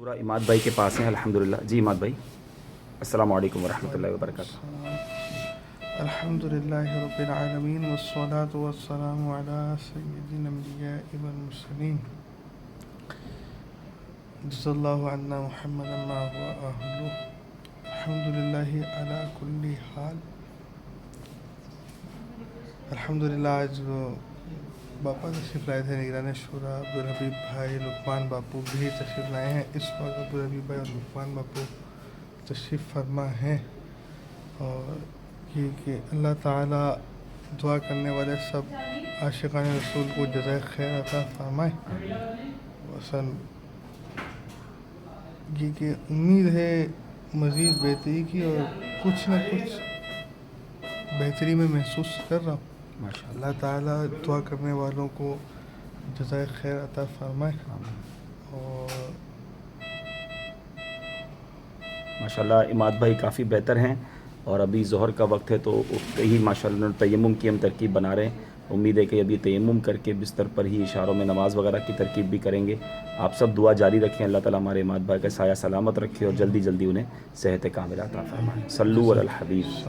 شورا اماد بھائی کے پاس ہیں الحمدللہ. جی اماد بھائی السلام علیکم ورحمۃ اللہ وبرکاتہ. الحمد للہ رب العالمین والصلاة والسلام علی سید الانبیاء والمرسلین جزا اللہ عنا محمد ما هو اہلہ. الحمد للہ علی کل حال. الحمد للہ آج باپا تشریف لائے تھے نگران شورا. عبدالحبیب بھائی لقمان باپو بھی تشریف لائے ہیں. اس وقت عبدالحبیب بھائی اور لقمان باپو تشریف فرما ہیں. اور یہ کہ اللہ تعالیٰ دعا کرنے والے سب عاشقان رسول کو جزائے خیر عطا فرمائے. وصل یہ کہ امید ہے مزید بہتری کی اور کچھ نہ کچھ بہتری میں محسوس کر رہا ہوں. اللہ تعالیٰ دعا کرنے والوں کو جزائے خیر عطا فرمائے. اور ماشاءاللہ اماد بھائی کافی بہتر ہیں اور ابھی ظہر کا وقت ہے تو ہی ماشاءاللہ تیمم کی ہم ترکیب بنا رہے ہیں. امید ہے کہ ابھی تیمم کر کے بستر پر ہی اشاروں میں نماز وغیرہ کی ترکیب بھی کریں گے. آپ سب دعا جاری رکھیں, اللہ تعالیٰ ہمارے اماد بھائی کا سایہ سلامت رکھے اور جلدی جلدی انہیں صحت کاملہ عطا فرمائے. صلو علی الحبیب.